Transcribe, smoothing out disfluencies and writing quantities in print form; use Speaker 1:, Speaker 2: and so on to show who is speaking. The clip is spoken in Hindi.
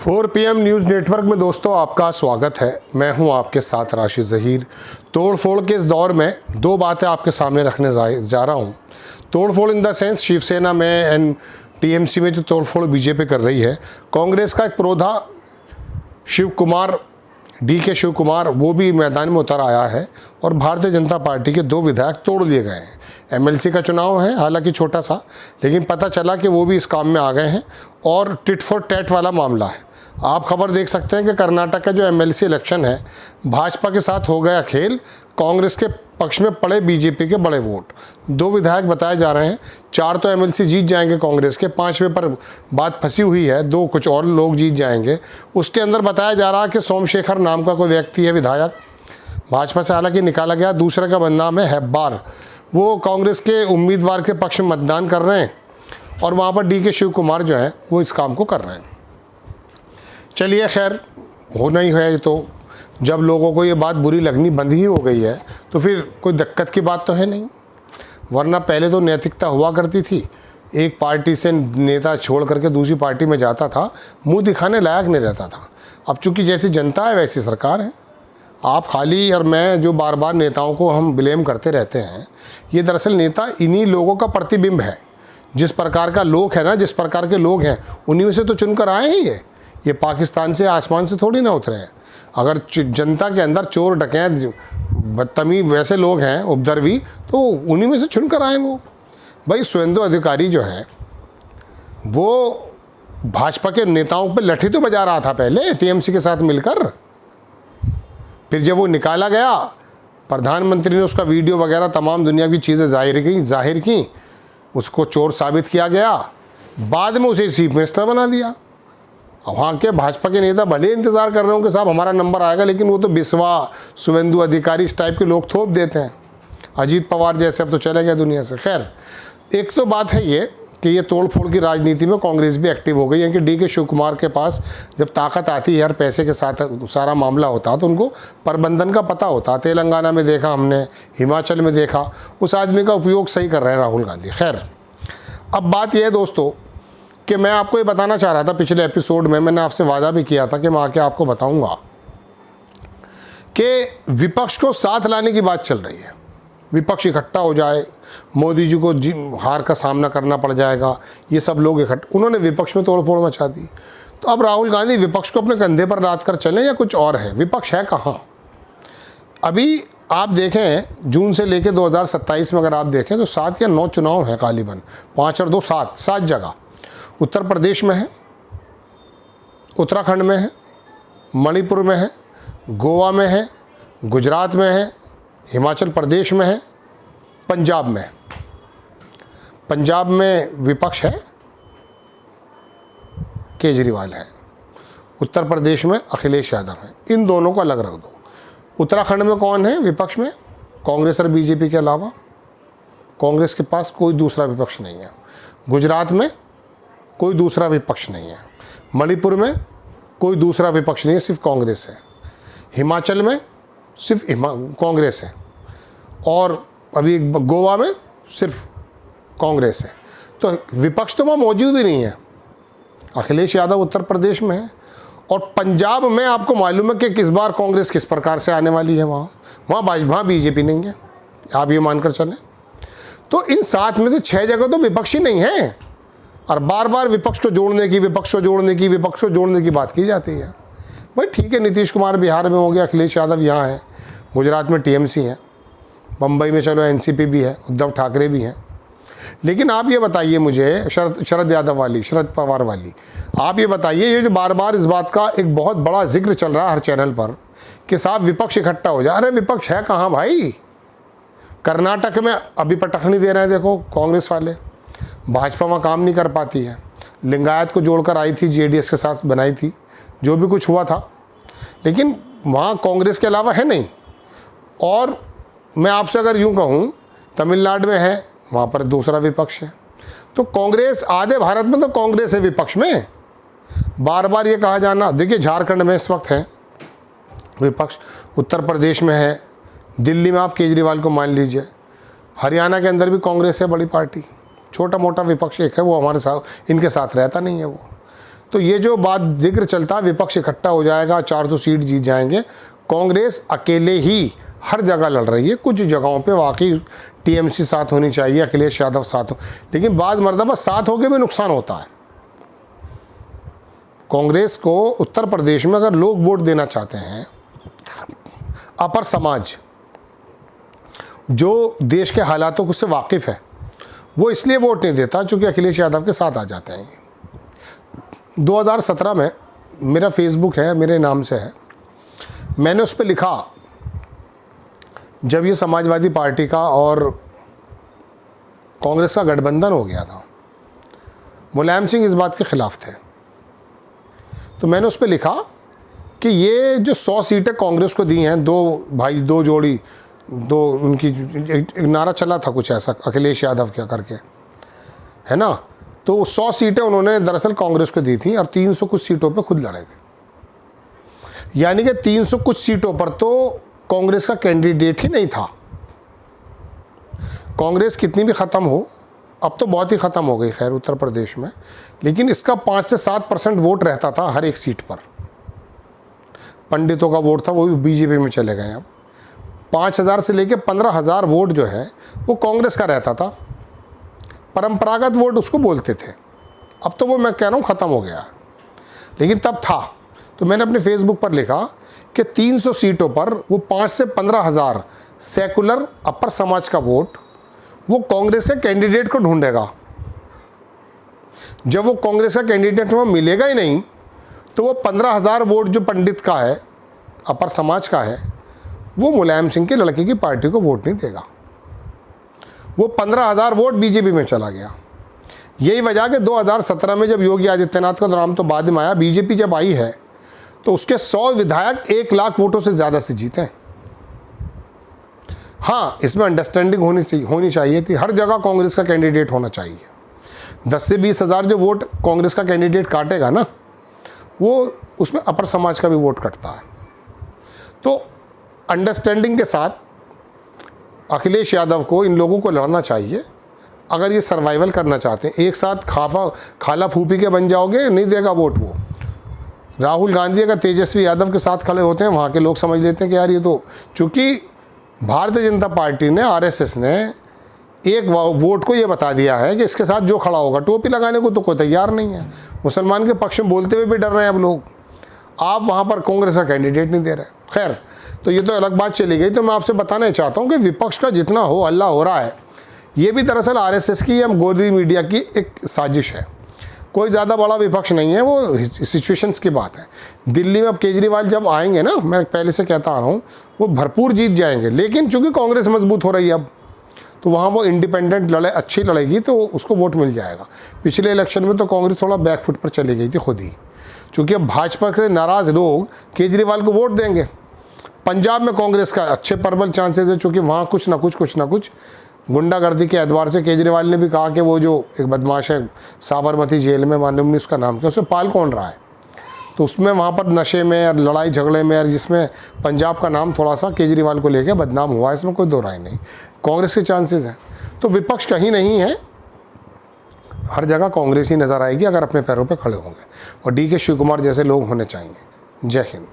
Speaker 1: 4 PM न्यूज़ नेटवर्क में दोस्तों आपका स्वागत है। मैं हूं आपके साथ राशिद ज़हीर। तोड़फोड़ के इस दौर में दो बातें आपके सामने रखने जा रहा हूं। तोड़फोड़ इन द सेंस शिवसेना में एंड टीएमसी में जो तोड़फोड़ बीजेपी कर रही है। कांग्रेस का एक प्रोधा शिव कुमार वो भी मैदान में उतर आया है और भारतीय जनता पार्टी के 2 विधायक तोड़ लिए गए हैं। एमएलसी का चुनाव है, हालांकि छोटा सा, लेकिन पता चला कि वो भी इस काम में आ गए हैं और टिट फॉर टैट वाला मामला है। आप खबर देख सकते हैं कि कर्नाटक का जो एमएलसी इलेक्शन है, भाजपा के साथ हो गया खेल। कांग्रेस के पक्ष में पड़े बीजेपी के बड़े वोट। 2 विधायक बताए जा रहे हैं। 4 तो एमएलसी जीत जाएंगे कांग्रेस के, 5वें पर बात फंसी हुई है, 2 कुछ और लोग जीत जाएंगे। उसके अंदर बताया जा रहा है कि सोमशेखर नाम का कोई व्यक्ति है, विधायक भाजपा से हालांकि निकाला गया। दूसरे का बदनाम है हेब्बार, वो कांग्रेस के उम्मीदवार के पक्ष में मतदान कर रहे हैं और वहाँ पर DK शिव कुमार जो है वो इस काम को कर रहे हैं। चलिए खैर, होना ही है। तो जब लोगों को ये बात बुरी लगनी बंद ही हो गई है तो फिर कोई दिक्कत की बात तो है नहीं, वरना पहले तो नैतिकता हुआ करती थी। एक पार्टी से नेता छोड़ करके दूसरी पार्टी में जाता था, मुंह दिखाने लायक नहीं रहता था। अब चूंकि जैसी जनता है वैसी सरकार है। आप खाली और मैं जो बार बार नेताओं को हम ब्लेम करते रहते हैं, ये दरअसल नेता इन्हीं लोगों का प्रतिबिंब है। जिस प्रकार का लोग है ना, जिस प्रकार के लोग हैं, उन्हीं में से तो चुनकर आए हैं। ये पाकिस्तान से आसमान से थोड़ी ना उतरे हैं। अगर जनता के अंदर चोर डकैत बदतमीज वैसे लोग हैं, उपद्रवी, तो उन्हीं में से चुनकर आए वो। भाई शुवेंदु अधिकारी जो है वो भाजपा के नेताओं पे लाठी तो बजा रहा था पहले टीएमसी के साथ मिलकर। फिर जब वो निकाला गया, प्रधानमंत्री ने उसका वीडियो वगैरह तमाम दुनिया की चीज़ें जाहिर की, उसको चोर साबित किया गया। बाद में उसे चीफ मिनिस्टर बना दिया। अब वहाँ के भाजपा के नेता भले इंतज़ार कर रहे हो कि साहब हमारा नंबर आएगा, लेकिन वो तो बिस्वा, शुवेंदु अधिकारी इस टाइप के लोग थोप देते हैं। अजीत पवार जैसे अब तो चले गए दुनिया से। खैर, एक तो बात है ये कि ये तोड़फोड़ की राजनीति में कांग्रेस भी एक्टिव हो गई है कि DK शिव कुमार के पास जब ताकत आती है यार, पैसे के साथ सारा मामला होता तो उनको प्रबंधन का पता होता। तेलंगाना में देखा हमने, हिमाचल में देखा, उस आदमी का उपयोग सही कर रहे हैं राहुल गांधी। खैर, अब बात यह है दोस्तों कि मैं आपको ये बताना चाह रहा था, पिछले एपिसोड में मैंने आपसे वादा भी किया था कि मैं आके आपको बताऊंगा कि विपक्ष को साथ लाने की बात चल रही है। विपक्ष इकट्ठा हो जाए, मोदी जी को हार का सामना करना पड़ जाएगा, ये सब लोग उन्होंने विपक्ष में तोड़फोड़ मचा दी। तो अब राहुल गांधी विपक्ष को अपने कंधे पर लाद कर चलें या कुछ और है? विपक्ष है कहाँ? अभी आप देखें, जून से लेकर 2027 में अगर आप देखें तो 7 या 9 चुनाव हैं कालीबन, 5 और 2 7 जगह। उत्तर प्रदेश में है, उत्तराखंड में है, मणिपुर में है, गोवा में है, गुजरात में है, हिमाचल प्रदेश में है, पंजाब में है। पंजाब में विपक्ष है, केजरीवाल है। उत्तर प्रदेश में अखिलेश यादव है। इन दोनों को अलग रख दो। उत्तराखंड में कौन है विपक्ष में? कांग्रेस और बीजेपी के अलावा कांग्रेस के पास कोई दूसरा विपक्ष नहीं है। गुजरात में कोई दूसरा विपक्ष नहीं है। मणिपुर में कोई दूसरा विपक्ष नहीं है, सिर्फ कांग्रेस है। हिमाचल में सिर्फ कांग्रेस है और अभी गोवा में सिर्फ कांग्रेस है। तो विपक्ष तो वहाँ मौजूद ही नहीं है। अखिलेश यादव उत्तर प्रदेश में है और पंजाब में आपको मालूम है कि किस बार कांग्रेस किस प्रकार से आने वाली है। वहाँ बीजेपी नहीं है, आप ये मानकर चलें। तो इन 7 में से 6 जगह तो विपक्ष ही नहीं है और बार बार विपक्ष को जोड़ने की बात की जाती है। भाई ठीक है, नीतीश कुमार बिहार में होंगे, अखिलेश यादव यहाँ है, गुजरात में टीएमसी है, बम्बई में चलो एनसीपी भी है, उद्धव ठाकरे भी हैं। लेकिन आप ये बताइए मुझे, शरद पवार वाली, आप ये बताइए, ये जो बार बार इस बात का एक बहुत बड़ा जिक्र चल रहा है हर चैनल पर कि साहब विपक्ष इकट्ठा हो जाए। अरे विपक्ष है कहाँ भाई? कर्नाटक में अभी पटक नहीं दे रहे हैं, देखो कांग्रेस वाले। भाजपा वहाँ काम नहीं कर पाती है। लिंगायत को जोड़कर आई थी, जेडीएस के साथ बनाई थी, जो भी कुछ हुआ था, लेकिन वहाँ कांग्रेस के अलावा है नहीं। और मैं आपसे अगर यूँ कहूँ, तमिलनाडु में है, वहाँ पर दूसरा विपक्ष है। तो कांग्रेस, आधे भारत में तो कांग्रेस है विपक्ष में। बार बार ये कहा जाना, देखिए झारखंड में इस वक्त है विपक्ष, उत्तर प्रदेश में है, दिल्ली में आप केजरीवाल को मान लीजिए, हरियाणा के अंदर भी कांग्रेस है बड़ी पार्टी। छोटा मोटा विपक्ष एक है, वो हमारे साथ, इनके साथ रहता नहीं है वो। तो ये जो बात जिक्र चलता है विपक्ष इकट्ठा हो जाएगा, 400 सीट जीत जाएंगे, कांग्रेस अकेले ही हर जगह लड़ रही है। कुछ जगहों पे वाकई टीएमसी साथ होनी चाहिए, अखिलेश यादव साथ हो, लेकिन बाद मरतबा साथ होकर भी नुकसान होता है। कांग्रेस को उत्तर प्रदेश में अगर लोग वोट देना चाहते हैं, अपर समाज जो देश के हालातों से वाकिफ़ है, वो इसलिए वोट नहीं देता चूँकि अखिलेश यादव के साथ आ जाते हैं। 2017 में मेरा फेसबुक है, मेरे नाम से है, मैंने उस पर लिखा, जब ये समाजवादी पार्टी का और कांग्रेस का गठबंधन हो गया था, मुलायम सिंह इस बात के ख़िलाफ़ थे, तो मैंने उस पर लिखा कि ये जो 100 सीटें कांग्रेस को दी हैं, दो भाई दो जोड़ी, दो उनकी एक नारा चला था कुछ ऐसा अखिलेश यादव क्या करके, है ना, तो 100 सीटें उन्होंने दरअसल कांग्रेस को दी थी और 300 कुछ सीटों पे खुद लड़े थे। यानी कि 300 कुछ सीटों पर तो कांग्रेस का कैंडिडेट ही नहीं था। कांग्रेस कितनी भी ख़त्म हो, अब तो बहुत ही ख़त्म हो गई खैर उत्तर प्रदेश में, लेकिन इसका 5 से 7% वोट रहता था हर एक सीट पर। पंडितों का वोट था, वो भी बीजेपी में चले गए। अब 5,000 से लेकर 15,000 वोट जो है वो कांग्रेस का रहता था। परंपरागत वोट उसको बोलते थे। अब तो वो मैं कह रहा हूँ ख़त्म हो गया, लेकिन तब था। तो मैंने अपने फेसबुक पर लिखा कि 300 सीटों पर वो 5 से 15,000 सेकुलर अपर समाज का वोट वो कांग्रेस के कैंडिडेट को ढूंढेगा। जब वो कांग्रेस का कैंडिडेट वहाँ मिलेगा ही नहीं, तो वो 15,000 वोट जो पंडित का है, अपर समाज का है, वो मुलायम सिंह के लड़के की पार्टी को वोट नहीं देगा। वो 15,000 वोट बीजेपी में चला गया। यही वजह कि 2017 में जब योगी आदित्यनाथ का नाम तो बाद में आया, बीजेपी जब आई है तो उसके 100 विधायक 1 लाख वोटों से ज़्यादा से जीते। हाँ, इसमें अंडरस्टैंडिंग होनी चाहिए थी। हर जगह कांग्रेस का कैंडिडेट होना चाहिए। 10 से 20 हज़ार जो वोट कांग्रेस का कैंडिडेट काटेगा ना, वो उसमें अपर समाज का भी वोट कटता है। तो अंडरस्टैंडिंग के साथ अखिलेश यादव को, इन लोगों को लड़ना चाहिए। अगर ये सर्वाइवल करना चाहते हैं, एक साथ खाला फूफी के बन जाओगे, नहीं देगा वोट वो। राहुल गांधी अगर तेजस्वी यादव के साथ खड़े होते हैं, वहाँ के लोग समझ लेते हैं कि यार ये तो, चूँकि भारतीय जनता पार्टी ने, आरएसएस ने एक वोट को ये बता दिया है कि इसके साथ जो खड़ा होगा, टोपी लगाने को तो कोई तैयार नहीं है। मुसलमान के पक्ष में बोलते हुए भी डर रहे हैं अब लोग। आप वहाँ पर कांग्रेस का कैंडिडेट नहीं दे रहे। खैर, तो ये तो अलग बात चली गई। तो मैं आपसे बताना चाहता हूँ कि विपक्ष का जितना हो हल्ला हो रहा है, ये भी दरअसल आरएसएस की या गोदी मीडिया की एक साजिश है। कोई ज़्यादा बड़ा विपक्ष नहीं है, वो सिचुएशंस की बात है। दिल्ली में अब केजरीवाल जब आएंगे ना, मैं पहले से कहता आ रहा हूँ, वो भरपूर जीत जाएंगे। लेकिन चूँकि कांग्रेस मजबूत हो रही है अब, तो वहाँ वो इंडिपेंडेंट अच्छी लड़ेगी तो उसको वोट मिल जाएगा। पिछले इलेक्शन में तो कांग्रेस थोड़ा बैकफुट पर चली गई थी खुद ही, चूँकि अब भाजपा के नाराज़ लोग केजरीवाल को वोट देंगे। पंजाब में कांग्रेस का अच्छे प्रबल चांसेस है, चूँकि वहाँ कुछ ना कुछ गुंडागर्दी के एतबार से केजरीवाल ने भी कहा कि वो जो एक बदमाश है साबरमती जेल में, मालूम नहीं उसका नाम क्या, उसे पाल कौन रहा है, तो उसमें वहाँ पर नशे में और लड़ाई झगड़े में, और जिसमें पंजाब का नाम थोड़ा सा केजरीवाल को लेकर बदनाम हुआ, इसमें कोई दो राय नहीं। कांग्रेस के चांसेस हैं, तो विपक्ष कहीं नहीं है, हर जगह कांग्रेस ही नज़र आएगी अगर अपने पैरों पर खड़े होंगे, और DK शिव कुमार जैसे लोग होने चाहिए। जय हिंद।